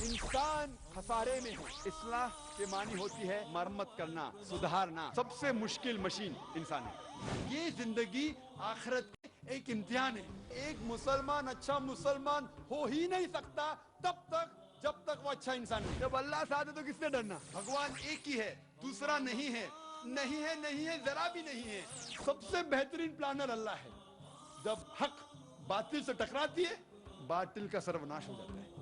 इंसान खसारे में है। इस्लाह के मानी होती है मरम्मत करना, सुधारना। सबसे मुश्किल मशीन इंसान है। ये जिंदगी आखिरत एक इम्तिहान है। एक मुसलमान अच्छा मुसलमान हो ही नहीं सकता तब तक जब तक वो अच्छा इंसान है। जब अल्लाह साथ है तो किससे डरना? भगवान एक ही है, दूसरा नहीं है, नहीं है, नहीं है, जरा भी नहीं है। सबसे बेहतरीन प्लानर अल्लाह है। जब हक बातिल से टकराती है, बातिल का सर्वनाश हो जाता है।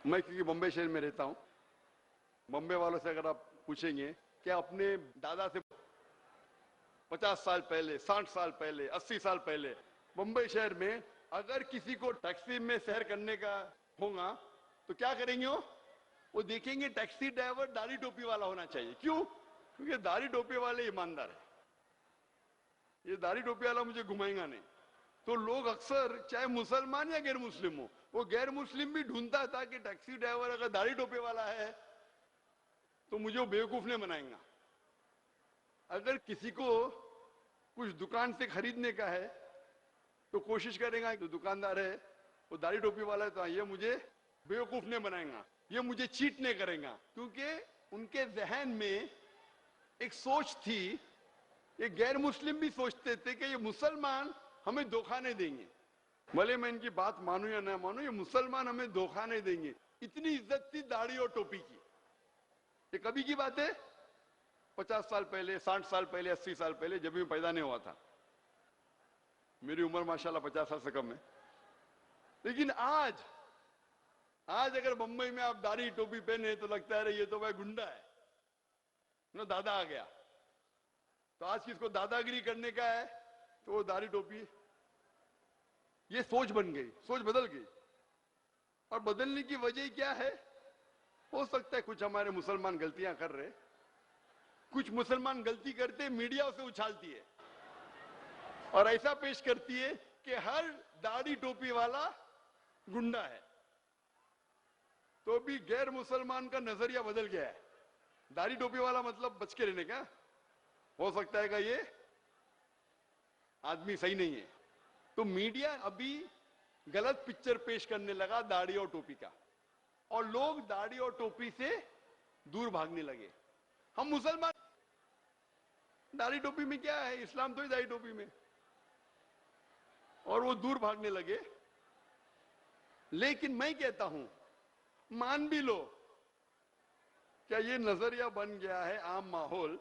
मैं क्योंकि बम्बई शहर में रहता हूँ, बम्बई वालों से अगर आप पूछेंगे कि अपने दादा से 50 साल पहले, 60 साल पहले, 80 साल पहले बम्बई शहर में अगर किसी को टैक्सी में सैर करने का होगा तो क्या करेंगे? वो देखेंगे टैक्सी ड्राइवर दाढ़ी टोपी वाला होना चाहिए। क्यों? क्योंकि दाढ़ी टोपी वाले ईमानदार है। ये दाढ़ी टोपी वाला मुझे घुमाएगा नहीं। तो लोग अक्सर चाहे मुसलमान या गैर मुस्लिम हो, वो गैर मुस्लिम भी ढूंढता था कि टैक्सी ड्राइवर अगर दाढ़ी टोपे वाला है तो मुझे वो बेवकूफ नहीं बनाएगा। अगर किसी को कुछ दुकान से खरीदने का है तो कोशिश करेगा कि दुकानदार है वो दाढ़ी टोपी वाला है तो ये मुझे बेवकूफ नहीं बनाएगा, ये मुझे चीट नहीं करेगा। क्योंकि उनके जहन में एक सोच थी, ये गैर मुस्लिम भी सोचते थे कि ये मुसलमान हमें धोखा नहीं देंगे। भले मैं इनकी बात मानूं या ना मानूं, ये मुसलमान हमें धोखा नहीं देंगे। इतनी इज्जत थी दाढ़ी और टोपी की। ये कभी की बात है? 50 साल पहले, 60 साल पहले, 80 साल पहले, जब मैं पैदा नहीं हुआ था। मेरी उम्र माशाल्लाह 50 साल से कम है। लेकिन आज अगर बंबई में आप दाढ़ी टोपी पहने तो लगता है ये तो भाई गुंडा है ना, दादा आ गया। तो आज किसको दादागिरी करने का है तो वो दाढ़ी टोपी, ये सोच बन गई, सोच बदल गई। और बदलने की वजह क्या है? हो सकता है कुछ हमारे मुसलमान गलतियां कर रहे, कुछ मुसलमान गलती करते मीडिया उसे उछालती है और ऐसा पेश करती है कि हर दाढ़ी टोपी वाला गुंडा है। तो भी गैर मुसलमान का नजरिया बदल गया है। दाढ़ी टोपी वाला मतलब बच के रहने का। हो सकता है कि ये आदमी सही नहीं है। तो मीडिया अभी गलत पिक्चर पेश करने लगा दाढ़ी और टोपी का, और लोग दाढ़ी और टोपी से दूर भागने लगे। हम मुसलमान दाढ़ी टोपी में क्या है? इस्लाम तो ही दाढ़ी टोपी में, और वो दूर भागने लगे। लेकिन मैं कहता हूं, मान भी लो क्या ये नजरिया बन गया है आम माहौल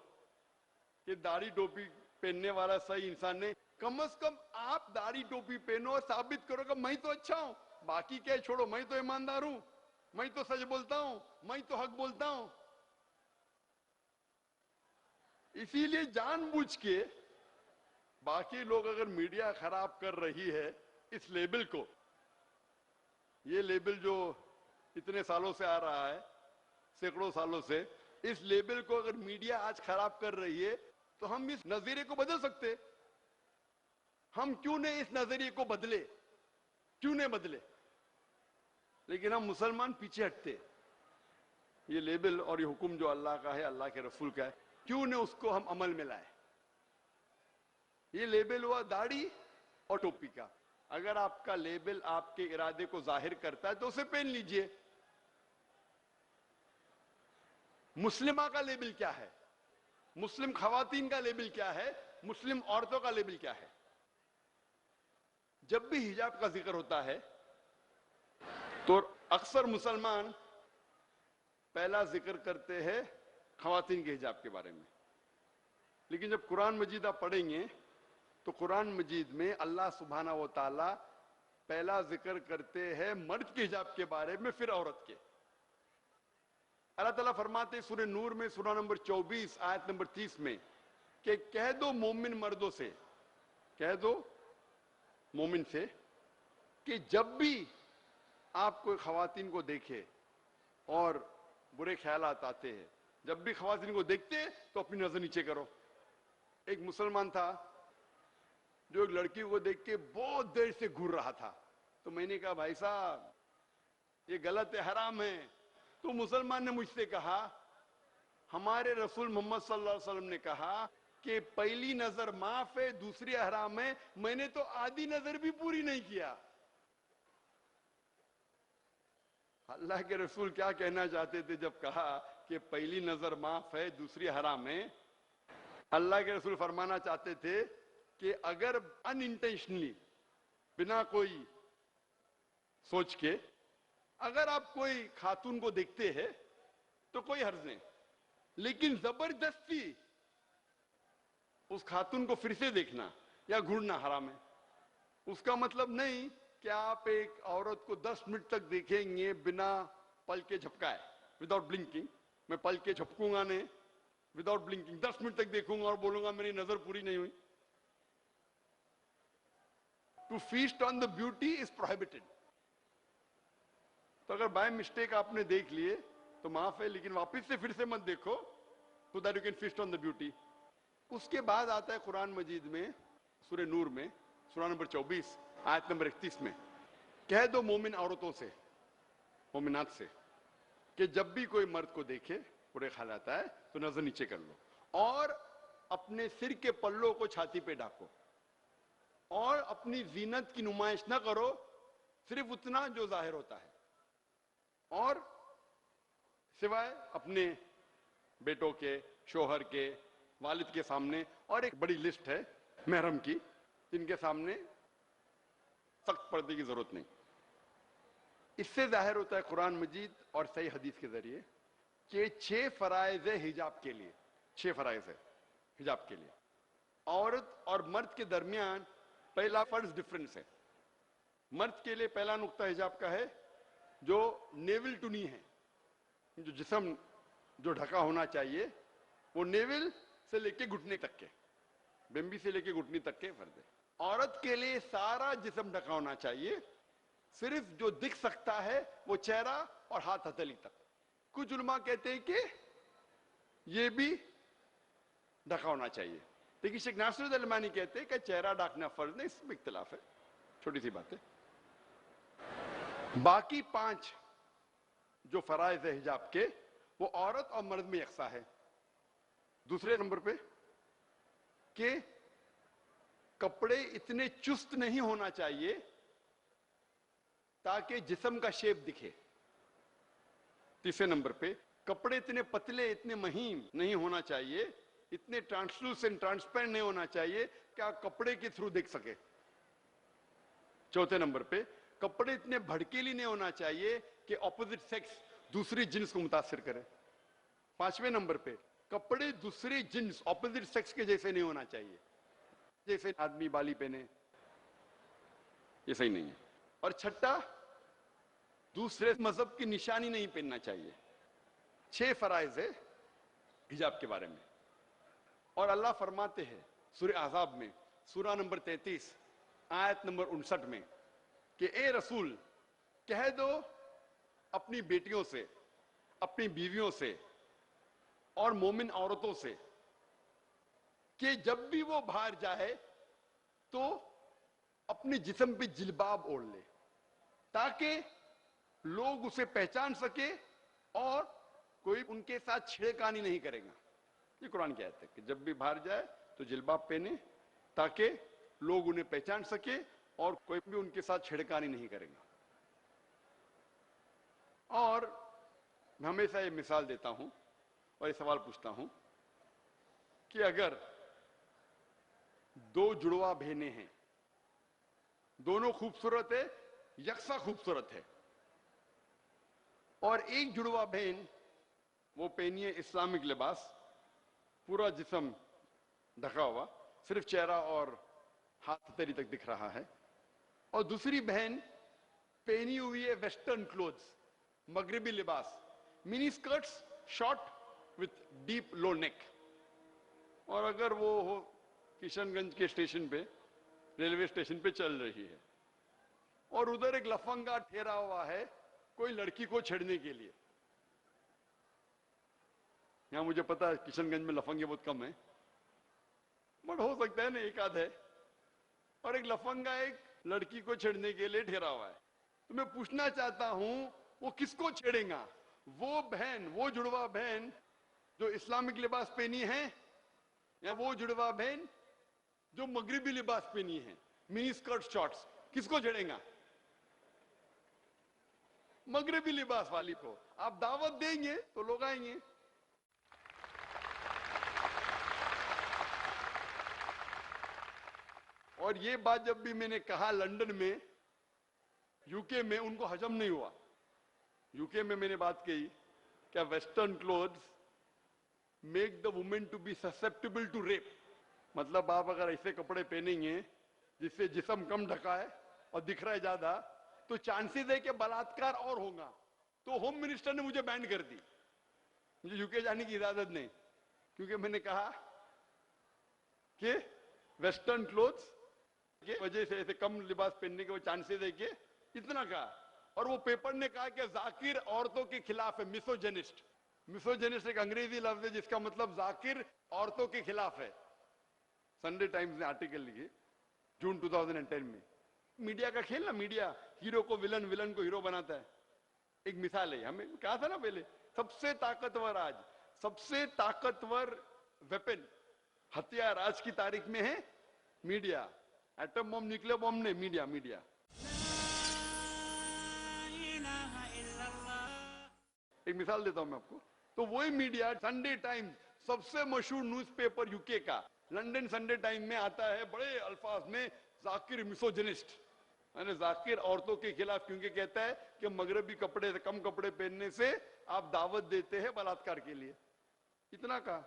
कि दाढ़ी टोपी पहनने वाला सही इंसान नहीं। कम से कम आप दाढ़ी टोपी पहनो और साबित करो कि मैं तो अच्छा हूं, बाकी क्या छोड़ो, मैं तो ईमानदार हूं, मैं तो सच बोलता हूं, मैं तो हक बोलता हूं। इसीलिए जानबूझ के बाकी लोग अगर मीडिया खराब कर रही है इस लेबल को, ये लेबल जो इतने सालों से आ रहा है, सैकड़ों सालों से, इस लेबल को अगर मीडिया आज खराब कर रही है तो हम इस नजरिए को बदल सकते। हम क्यों नहीं इस नजरिए को बदले? क्यों नहीं बदले? लेकिन हम मुसलमान पीछे हटते। ये लेबल और ये हुक्म जो अल्लाह का है, अल्लाह के रसूल का है, क्यों नहीं उसको हम अमल में लाए? ये लेबल हुआ दाढ़ी और टोपी का। अगर आपका लेबल आपके इरादे को जाहिर करता है तो उसे पहन लीजिए। मुस्लिमा का लेबल क्या है? मुस्लिम खवातीन का लेबल क्या है? मुस्लिम औरतों का लेबल क्या है? جب بھی حجاب کا ذکر ہوتا ہے تو اکثر مسلمان پہلا ذکر کرتے ہیں خواتین کے حجاب کے بارے میں، لیکن جب قرآن مجید آپ پڑھیں گے تو قرآن مجید میں اللہ سبحانہ و تعالی پہلا ذکر کرتے ہیں مرد کے حجاب کے بارے میں، پھر عورت کے۔ اللہ تعالیٰ فرماتے ہیں سورہ نور میں سورہ نمبر 24 آیت نمبر 30 میں کہ کہہ دو مومن مردوں سے، کہہ دو مومن سے کہ جب بھی آپ کوئی خواتین کو دیکھے اور برے خیالات آتے ہیں، جب بھی خواتین کو دیکھتے تو اپنی نظر نیچے کرو۔ ایک مسلمان تھا جو ایک لڑکی کو دیکھ کے بہت دیر سے گھور رہا تھا، تو میں نے کہا بھائی صاحب یہ غلط ہے، حرام ہے۔ تو مسلمان نے مجھ سے کہا ہمارے رسول محمد صلی اللہ علیہ وسلم نے کہا کہ پہلی نظر معاف ہے، دوسری حرام ہے، میں نے تو آدھی نظر بھی پوری نہیں کیا۔ اللہ کے رسول کیا کہنا چاہتے تھے جب کہا کہ پہلی نظر معاف ہے دوسری حرام ہے؟ اللہ کے رسول فرمانا چاہتے تھے کہ اگر ان انٹینشنلی، بنا کوئی سوچ کے، اگر آپ کوئی خاتون کو دیکھتے ہیں تو کوئی حرج نہیں، لیکن زبردستی اس خاتون کو پھر سے دیکھنا یا گھورنا حرام ہے۔ اس کا مطلب نہیں کہ آپ ایک عورت کو 10 منٹ تک دیکھیں گے بنا پل کے جھپکائے، وداؤٹ بلنکنگ۔ میں پل کے جھپکوں گا نہیں، وداؤٹ بلنکنگ 10 منٹ تک دیکھوں گا اور بولوں گا میری نظر پوری نہیں ہوئی۔ To feast on the beauty is prohibited. تو اگر بائی مسٹیک آپ نے دیکھ لیے تو معاف ہے، لیکن واپس سے پھر سے مت دیکھو so that you can feast on the beauty۔ اس کے بعد آتا ہے قرآن مجید میں سورہ نور میں سورہ نمبر 24 آیت نمبر 31 میں کہہ دو مومن عورتوں سے، مومنات سے، کہ جب بھی کوئی مرد کو دیکھے برے خیال آتا ہے تو نظر نیچے کر لو، اور اپنے سر کے پلوں کو چھاتی پہ ڈھانکو، اور اپنی زینت کی نمائش نہ کرو، صرف اتنا جو ظاہر ہوتا ہے، اور سوائے اپنے بیٹوں کے، شوہر کے، والد کے سامنے، اور ایک بڑی لسٹ ہے محرم کی جن کے سامنے سخت پردے کی ضرورت نہیں۔ اس سے ظاہر ہوتا ہے قرآن مجید اور صحیح حدیث کے ذریعے کہ 6 فرائض ہے حجاب کے لیے، 6 فرائض ہے حجاب کے لیے۔ عورت اور مرد کے درمیان پہلا فرض ڈفرنس ہے۔ مرد کے لیے پہلا نقطہ حجاب کا ہے جو نیول ٹو نی ہے، جو جسم جو ڈھکا ہونا چاہیے وہ نیول سے لے کے گھٹنے تک کے، بمبی سے لے کے گھٹنی تک کے فرض ہے۔ عورت کے لیے سارا جسم ڈھکا ہونا چاہیے، صرف جو دکھ سکتا ہے وہ چہرہ اور ہاتھ ہتھیلی تک۔ کچھ علماء کہتے ہیں کہ یہ بھی ڈھکا ہونا چاہیے، لیکن شیخ ناصر الدین الالبانی کہتے ہیں کہ چہرہ ڈھانکنا فرض نہیں، اس میں اختلاف ہے، چھوٹی سی بات ہے۔ باقی 5 جو فرائض ہے حجاب کے وہ عورت اور مرد میں یکساں ہے۔ دوسرے نمبر پہ کہ کپڑے اتنے چست نہیں ہونا چاہیے تاکہ جسم کا شیپ دکھے۔ تیسرے نمبر پہ کپڑے اتنے پتلے، اتنے مہین نہیں ہونا چاہیے، اتنے ٹرانسلوسنٹ، ٹرانسپیرنٹ نہیں ہونا چاہیے کہ آپ کپڑے کے تھرو دیکھ سکے۔ چوتھے نمبر پہ کپڑے اتنے بھڑکیلی نہیں ہونا چاہیے کہ اپوزٹ سیکس دوسری جنس کو متاثر کرے۔ 5ویں نمبر پہ کپڑے دوسری جنس اپوزٹ سیکس کے جیسے نہیں ہونا چاہیے، جیسے آدمی بالی پہنے، یہ صحیح نہیں ہے۔ اور چھٹا، دوسرے مذہب کی نشانی نہیں پہننا چاہیے۔ 6 فرائض ہے حجاب کے بارے میں، اور اللہ فرماتے ہیں سورہ احزاب میں سورہ نمبر 33 آیت نمبر 59 میں کہ اے رسول کہہ دو اپنی بیٹیوں سے، اپنی بیویوں سے اور مومن عورتوں سے کہ جب بھی وہ باہر جائے تو اپنے جسم پہ جلباب اوڑھ لے تاکہ لوگ اسے پہچان سکے اور کوئی ان کے ساتھ چھیڑخانی نہیں کرے گا۔ یہ قرآن کی آیت ہے کہ جب بھی باہر جائے تو جلباب پہنے تاکہ لوگ انہیں پہچان سکے اور کوئی بھی ان کے ساتھ چھیڑخانی نہیں کرے گا۔ اور میں ہمیشہ یہ مثال دیتا ہوں اور یہ سوال پوچھتا ہوں کہ اگر 2 جڑواں بہنیں ہیں، दोनों खूबसूरत है, यकसा खूबसूरत है। और एक जुड़वा बहन, वो पहनी है इस्लामिक लिबास, पूरा जिस्म ढका हुआ, सिर्फ चेहरा और हाथ तरी तक दिख रहा है। और दूसरी बहन पहनी हुई है वेस्टर्न क्लोथ्स, मगरिबी लिबास, mini skirts, short with deep low neck. और अगर वो हो किशनगंज के स्टेशन पे, रेलवे स्टेशन पे चल रही है, और उधर एक लफंगा ठहरा हुआ है कोई लड़की को छेड़ने के लिए। यहां मुझे पता है किशनगंज में लफंगे बहुत कम है, बट हो सकता है ना एक आध है। और एक लफंगा एक लड़की को छेड़ने के लिए ठहरा हुआ है। तो मैं पूछना चाहता हूं, वो किसको छेड़ेगा? वो बहन, वो जुड़वा बहन जो इस्लामिक लिबास पहनी है, या वो जुड़वा बहन जो मगरिबी लिबास पहनी है, मिनी स्कर्ट शॉर्ट्स? किसको छेड़ेगा? मगरिबी लिबास वाली को। आप दावत देंगे तो लोग आएंगे। और ये बात जब भी मैंने कहा लंदन में, यूके में, उनको हजम नहीं हुआ। यूके में मैंने बात कही, क्या western clothes make the women to be susceptible to rape. मतलब आप अगर ऐसे कपड़े पहनेंगे जिससे जिस्म कम ढका है और दिख रहा है ज्यादा, तो चांसेस है कि बलात्कार और होगा। तो होम मिनिस्टर ने मुझे बैन कर दी, मुझे यूके जाने की इजाजत नहीं, क्योंकि मैंने कहा कि वेस्टर्न क्लोथ्स की वजह से ऐसे कम लिबास पहनने के चांसेस है कि इतना कहा। और वो पेपर ने कहा कि जाकिर औरतों के खिलाफ है, मिसोजेनिस्ट। मिसोजेनिस्ट एक अंग्रेजी लफ्ज है जिसका मतलब जाकिर औरतों के खिलाफ है। संडे टाइम्स ने आर्टिकल लिखे जून 2010 में। मीडिया का खेल ना, मीडिया हीरो को विलन, विलन को हीरो बनाता है। एक मिसाल है, हमें कहा था ना पहले, सबसे ताकतवर आज, सबसे ताकतवर वेपन, हथियार आज की तारीख में है media. Atom bomb, nuclear bomb ने, मीडिया। मीडिया एक मिसाल देता हूं मैं आपको। तो वही मीडिया, संडे टाइम्स, सबसे मशहूर न्यूज़पेपर यूके का, लंदन संडे टाइम में आता है बड़े अल्फाज में, जाकिर मिसोजिनिस्ट, यानी जाकिर औरतों के खिलाफ, क्योंकि कहता है कि मगरबी कपड़े, कम कपड़े पहनने से आप दावत देते हैं बलात्कार के लिए। इतना कहा।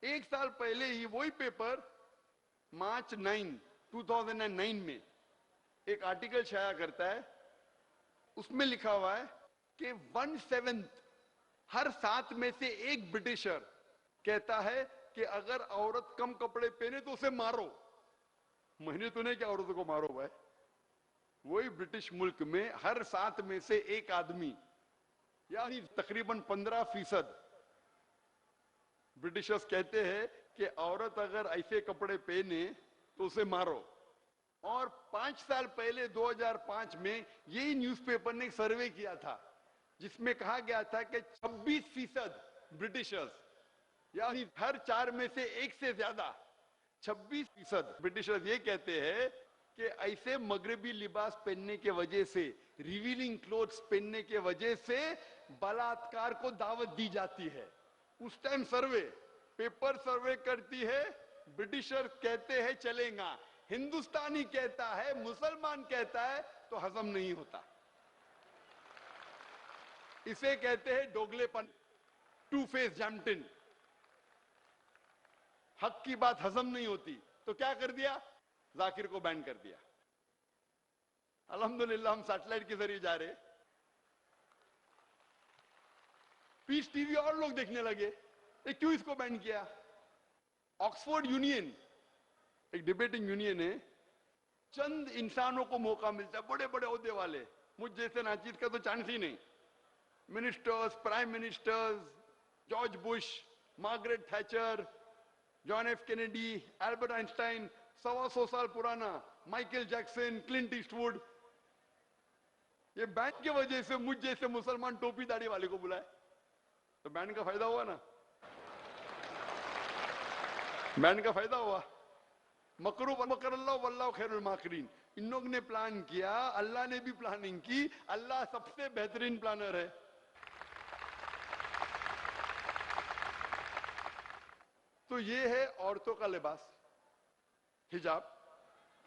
एक साल पहले ही वही पेपर मार्च 9, 2009 में एक आर्टिकल शाया करता है। उसमें लिखा हुआ है कि 1/7, हर 7 में से एक ब्रिटिशर कहता है कि अगर औरत कम कपड़े पहने तो उसे मारो। मैंने तो नहीं कि औरतों को मारो भाई, वही ब्रिटिश मुल्क में हर 7 में से एक आदमी, यानी तकरीबन 15% ब्रिटिशर्स कहते हैं कि औरत अगर ऐसे कपड़े पहने तो उसे मारो। और 5 साल पहले 2005 में यही न्यूज़पेपर ने एक सर्वे किया था जिसमें कहा गया था कि 26% ब्रिटिशर्स, यानी हर 4 में से एक से ज्यादा, 26% ब्रिटिशर्स ये कहते हैं कि ऐसे मगरबी लिबास पहनने के वजह से, रिवीलिंग क्लोथ्स पहनने के वजह से बलात्कार को दावत दी जाती है। उस टाइम सर्वे, पेपर सर्वे करती है, ब्रिटिशर कहते हैं चलेगा, हिंदुस्तानी कहता है, मुसलमान कहता है, तो हजम नहीं होता। इसे कहते हैं दोगलेपन, टू फेस जैम्पटिन। हक की बात हजम नहीं होती तो क्या कर दिया, जाकिर को बैन कर दिया। अल्हम्दुलिल्लाह हम सैटेलाइट के जरिए जा रहे, पीस टीवी और लोग देखने लगे, क्यों इसको बैन किया? ऑक्सफोर्ड यूनियन, एक डिबेटिंग यूनियन है, चंद इंसानों को मौका मिलता है, बड़े बड़े ओहदे वाले, मुझ जैसे नाचीज का तो चांस ही नहीं, ministers, prime ministers, George Bush, Margaret Thatcher, John F Kennedy, Albert Einstein, 125 साल पुराना माइकल जैक्सन, क्लिंट ईस्टवुड, ये बैन की वजह से मुझ जैसे मुसलमान टोपी दाढ़ी वाले को बुलाए, तो बैन का फायदा हुआ ना, बैन का फायदा हुआ। मकरू मकरल्लाह वल्लाहु खैरुल माकिरीन, इन लोग ने प्लान किया, अल्लाह ने भी प्लानिंग की, अल्लाह सबसे बेहतरीन प्लानर है। तो ये है औरतों का लिबास, हिजाब,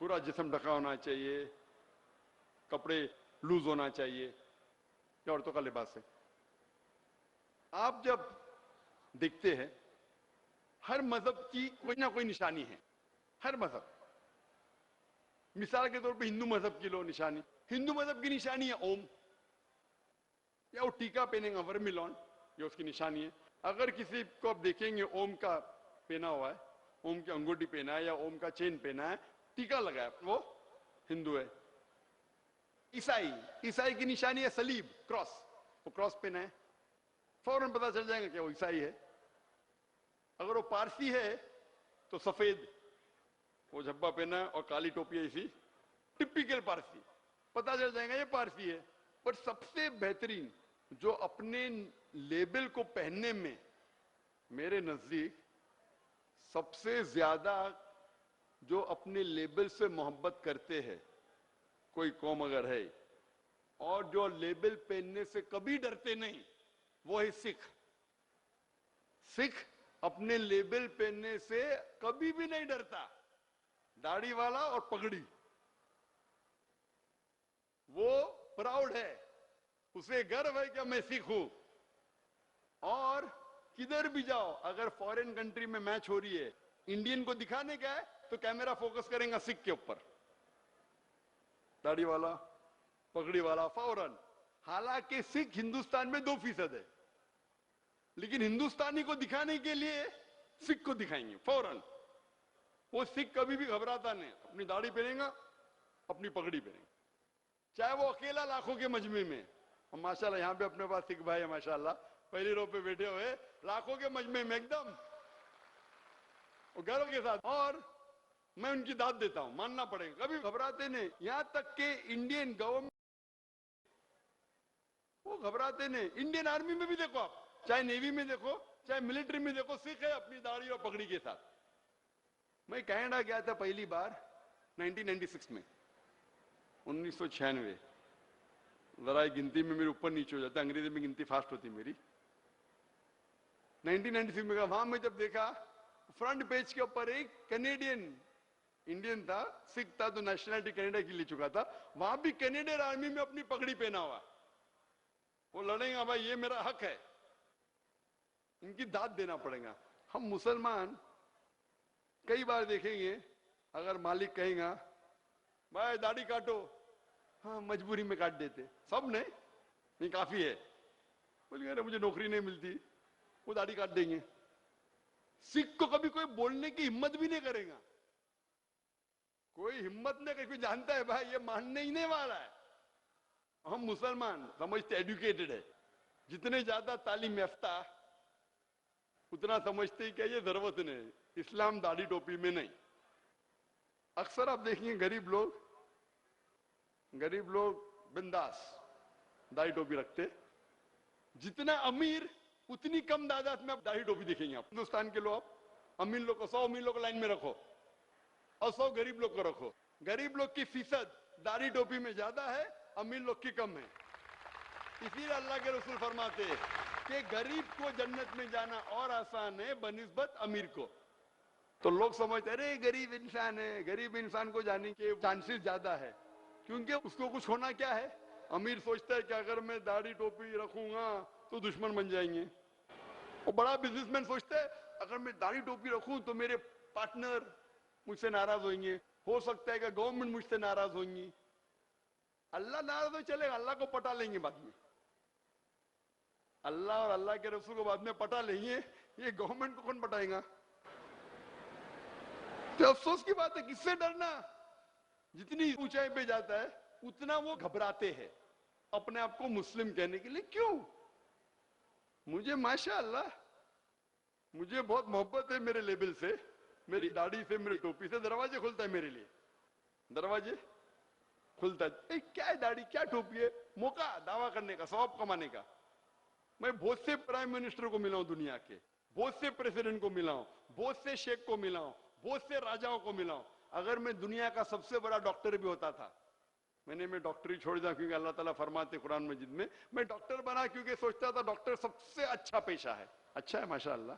पूरा जिस्म ढका होना चाहिए, कपड़े लूज होना चाहिए, ये औरतों का लिबास है। आप जब देखते हैं हर मजहब की कोई ना कोई निशानी है, हर मजहब। मिसाल के तौर पे हिंदू मजहब की लो निशानी, हिंदू मजहब की निशानी है ओम, या वो टीका पहनेगा वर्मिलॉन, ये उसकी निशानी है। अगर किसी को आप देखेंगे ओम का पहना हुआ है, ओम की अंगूठी पहना है या ओम का चेन पहना है, टीका लगाया, वो हिंदू है। ईसाई, ईसाई की निशानी है सलीब, क्रॉस, वो क्रॉस पहना है, फौरन पता चल जाएगा कि वो ईसाई है। अगर वो पारसी है तो सफेद वो झब्बा पहना है और काली टोपी ऐसी, टिपिकल पारसी, पता चल जाएगा ये पारसी है। पर सबसे बेहतरीन जो अपने लेबल को पहनने में मेरे नजदीक सबसे ज्यादा जो अपने लेबल से मोहब्बत करते हैं, कोई कौम अगर है, और जो लेबल पहनने से कभी डरते नहीं, वो है सिख। सिख अपने लेबल पहनने से कभी भी नहीं डरता, दाढ़ी वाला और पगड़ी, वो प्राउड है, उसे गर्व है कि मैं सिख हूं। और किधर भी जाओ, अगर फॉरेन कंट्री में मैच हो रही है, इंडियन को दिखाने का है तो कैमरा फोकस करेगा सिख के ऊपर, दाढ़ी वाला पगड़ी वाला फौरन। हालांकि सिख हिंदुस्तान में 2% है, लेकिन हिंदुस्तानी को दिखाने के लिए सिख को दिखाएंगे फौरन। वो सिख कभी भी घबराता नहीं, अपनी दाढ़ी पहनेगा, अपनी पगड़ी पहनेगा, चाहे वो अकेला लाखों के मजमे में। और माशाल्लाह यहाँ पे अपने पास सिख भाई है, माशाल्लाह पहली रो पे बैठे हुए, लाखों के मजमे में एकदम गर्व के साथ। और मैं उनकी दाद देता हूं, मानना पड़ेगा, कभी घबराते नहीं। यहां तक के इंडियन गवर्नमेंट वो घबराते नहीं। इंडियन आर्मी में भी देखो आप, चाहे नेवी में देखो, चाहे मिलिट्री में देखो, सिख है अपनी दाढ़ी और पगड़ी के साथ। मैं कनाडा गया था पहली बार 1996 में, 1996, जरा गिनती में मेरे ऊपर नीचे हो जाता, अंग्रेजी में गिनती फास्ट होती मेरी। 1996 में वहां मैं जब देखा, फ्रंट पेज के ऊपर एक कैनेडियन, इंडियन था, सिख था, तो नेशनलिटी कनाडा की ले चुका था, वहां भी कैनेडियन आर्मी में अपनी पगड़ी पहना हुआ, वो लड़ेगा भाई, ये मेरा हक है, इनकी दाद देना पड़ेगा। हम मुसलमान कई बार देखेंगे, अगर मालिक कहेगा भाई दाढ़ी काटो, हाँ मजबूरी में काट देते, सब नहीं काफी है, बोलिए मुझे नौकरी नहीं मिलती, वो दाढ़ी काट देंगे। सिख को कभी कोई बोलने की हिम्मत भी नहीं करेगा, कोई हिम्मत नहीं करेगा, जानता है भाई ये मानने ही नहीं वाला है। हम मुसलमान समझते एजुकेटेड है, जितने ज्यादा तालीम याफ्ता उतना समझते ही क्या ये जरूरत नहीं, इस्लाम दाढ़ी टोपी में नहीं। अक्सर आप देखेंगे गरीब लोग बिंदास दाढ़ी टोपी रखते, जितना अमीर उतनी कम तादाद में आप दाढ़ी टोपी देखेंगे। आप हिंदुस्तान के लोग, अमीर लोग को 100 अमीर लोग को लाइन में रखो और 100 गरीब लोग को रखो, गरीब लोग की फीसद दाढ़ी टोपी में ज्यादा है, अमीर लोग की कम है। इसीलिए अल्लाह के रसूल फरमाते हैं कि गरीब को जन्नत में जाना और आसान है बनिस्बत अमीर को। तो लोग समझते अरे गरीब इंसान है, गरीब इंसान को जाने के चांसेस ज्यादा है, क्योंकि उसको कुछ होना क्या है। अमीर सोचता है कि अगर मैं दाढ़ी टोपी रखूंगा तो दुश्मन बन जाएंगे, और बड़ा बिजनेसमैन सोचता है अगर मैं दाढ़ी टोपी रखूं तो मेरे पार्टनर मुझसे नाराज होंगे, हो सकता है कि गवर्नमेंट मुझसे नाराज होंगी। अल्लाह नाराज हो चलेगा, अल्लाह को पटा लेंगे बाद में, अल्लाह और अल्लाह के रसूल को बाद में पटा लेंगे, ये गवर्नमेंट को कौन पटाएगा। तो अफसोस की बात है, किससे डरना। जितनी ऊंचाई पे जाता है उतना वो घबराते हैं अपने आप को मुस्लिम कहने के लिए। क्यों? मुझे माशाअल्लाह मुझे बहुत मोहब्बत है मेरे लेबल से, मेरी दाढ़ी से, मेरी टोपी से, दरवाजे खुलता है मेरे लिए, दरवाजे खुलता है। क्या है दाढ़ी, क्या टोपी है, मौका दावा करने का, सवाब कमाने का। मैं बहुत से प्राइम मिनिस्टर को मिला हूं दुनिया के, बहुत से प्रेसिडेंट को मिला हूं, बहुत से शेख को मिला हूं, बहुत से राजाओं को मिला हूं। अगर मैं दुनिया का सबसे बड़ा डॉक्टर भी होता था, मैं डॉक्टरी छोड़ दिया क्योंकि अल्लाह ताला फरमाते कुरान मजीद में, मैं डॉक्टर बना क्योंकि सोचता था डॉक्टर सबसे अच्छा पेशा है। अच्छा है माशाअल्लाह,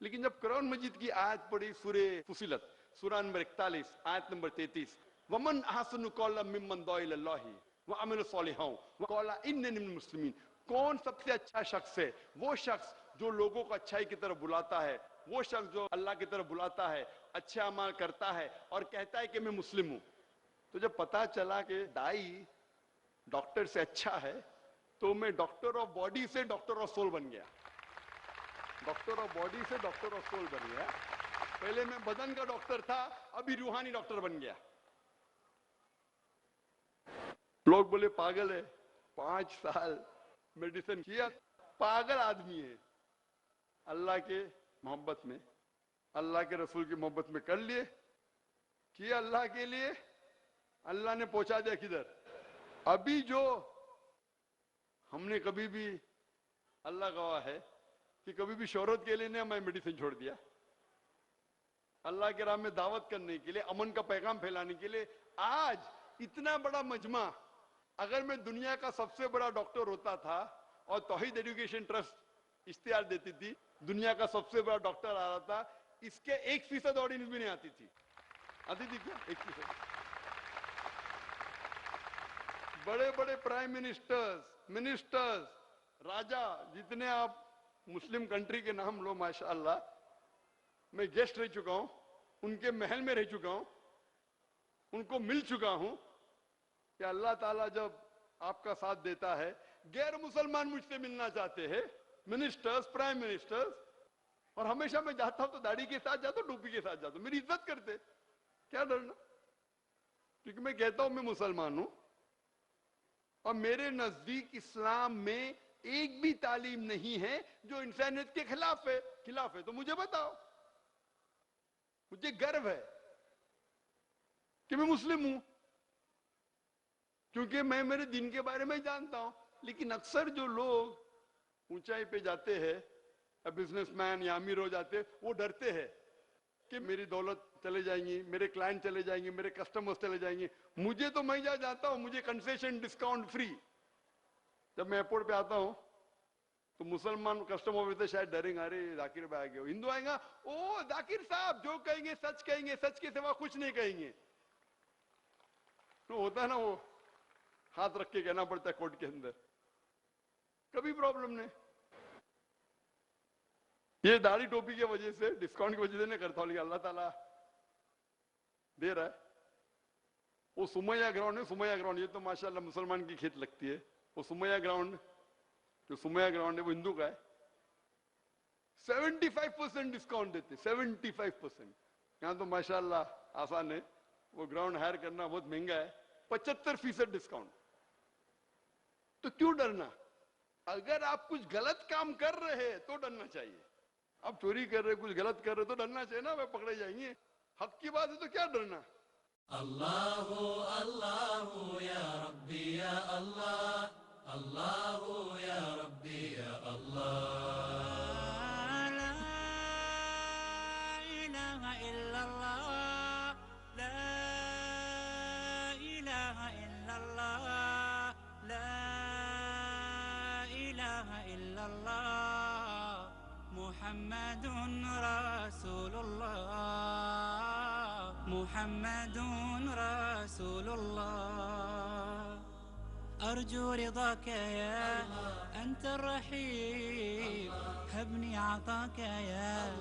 लेकिन जब कुरान मजीद की आयत पढ़ी, सूरे फुसिलत सूरा नंबर 41 आयत नंबर 33, वमन अहसनु कौलन मिम्मन दुआ इलल्लाहि, وعمل صالحا وقال اننی من المسلمین. کون سب سے اچھا شخص ہے؟ وہ شخص جو لوگوں کو اچھائی کی طرف بلاتا ہے، وہ شخص جو اللہ کی طرف بلاتا ہے، اچھے اعمال کرتا ہے اور کہتا ہے کہ میں مسلم ہوں. تو جب پتا چلا کہ دائی ڈاکٹر سے اچھا ہے تو میں ڈاکٹر آف باڈی سے ڈاکٹر آف سول بن گیا. ڈاکٹر آف باڈی سے ڈاکٹر آف سول بن گیا. پہلے میں بدن کا ڈاکٹر تھا، ابھی روحانی ڈاکٹر بن گیا. لوگ بولے پاگل ہے، 5 سال میڈیسن کیا، پاگل آدمی ہے. اللہ کے محبت میں، اللہ کے رسول کی محبت میں کر لیے، کیا اللہ کے لیے، اللہ نے پہنچا دیا کدھر. ابھی جو ہم نے کبھی بھی، اللہ گواہ ہے کہ کبھی بھی شہرت کے لیے نہیں ہمیں میڈیسن چھوڑ دیا. اللہ کے راہ میں دعوت کرنے کے لیے، امن کا پیغام پھیلانے کے لیے. آج اتنا بڑا مجمع، اگر میں دنیا کا سب سے بڑا ڈاکٹر ہوتا تھا اور توحید ایجوکیشن ٹرسٹ اشتہار دیتی تھی، دنیا کا سب سے بڑا ڈاکٹر آ رہا تھا، اس کے 1% آڈینس بھی نہیں آتی تھی. آتی تھی کیا؟ 1%. بڑے بڑے پرائم منسٹرز، راجا، جتنے آپ مسلم کنٹری کے نام لو، ماشاءاللہ میں گیسٹ رہ چکا ہوں، ان کے محل میں رہ چکا ہوں، ان کو مل چکا ہوں کہ اللہ تعالیٰ جب آپ کا ساتھ دیتا ہے. غیر مسلمان مجھ سے ملنا چاہتے ہیں، منسٹرز، پرائم منسٹرز، اور ہمیشہ میں جاتا ہوں تو داڑھی کے ساتھ جاتا ہوں، ٹوپی کے ساتھ جاتا ہوں. میری عزت کرتے، کیا ڈرنا؟ کیونکہ میں کہتا ہوں میں مسلمان ہوں اور میرے نزدیک اسلام میں ایک بھی تعلیم نہیں ہے جو انسانیت کے خلاف ہے. تو مجھے بتاؤ. مجھے گرو ہے کہ میں مسلم ہوں، کیونکہ میں میرے دین کے بارے میں جانتا ہوں. لیکن اکثر جو لوگ اونچائی پہ جاتے ہیں، بزنس مین یا امیر ہو جاتے ہیں، وہ ڈرتے ہیں کہ میری دولت چلے جائیں گی، میرے کلائنٹ چلے جائیں گے، میرے کسٹمرز چلے جائیں گے. مجھے تو میں جہاں جاتا ہوں مجھے کنسیشن، ڈسکاؤنٹ فری. جب میں ایئرپورٹ پہ آتا ہوں تو مسلمان کسٹمر ہوتے شاید ڈریں گے، ارے ذاکر بھائی آ گئے. ہندو آئیں گا، او ذاکر صاحب جو کہیں گے سچ کہیں گے، سچ کے سوا کچھ نہیں کہیں گے. تو ہوتا ہے نا، وہ ہاتھ رکھ کے کہنا پڑتا ہے کوٹ کے اندر. کبھی پرابلم نہیں. یہ داڑھی ٹوپی کی وجہ سے، ڈسکاؤنٹ کی وجہ سے نہیں کرتا ہوں، لیکن اللہ تعالیٰ دے رہا ہے. وہ سمیہ گراؤنڈ ہے، سمیہ گراؤنڈ، یہ تو ماشاءاللہ مسلمان کی کھیت لگتی ہے. وہ سمیہ گراؤنڈ، جو سمیہ گراؤنڈ ہے وہ ہندو کا ہے. 75% ڈسکاؤنٹ دیتے، 75%. یہاں تو ماشاءاللہ آسان ہے، وہ گراؤنڈ ہائر کرنا بہت مہنگا ہے. 75% ڈسکاؤنٹ. تو کیوں ڈرنا؟ اگر آپ کچھ غلط کام کر رہے ہیں تو ڈرنا چاہیے. آپ چوری کر رہے، کچھ غلط کر رہے تو ڈرنا چاہیے نا، وہ پکڑے جائیں گے. حق کی بات ہے تو کیا ڈرنا؟ اللہ اللہ یا ربی یا اللہ، اللہ یا ربی یا اللہ. لا إله إلا الله، لا إله إلا الله، لا إله إلا الله، محمد رسول الله، محمد رسول الله. أرجو رضاك يا أنت الرحيم، هبني عطاك يا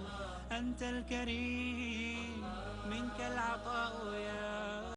أنت الكريم، منك العطاء يا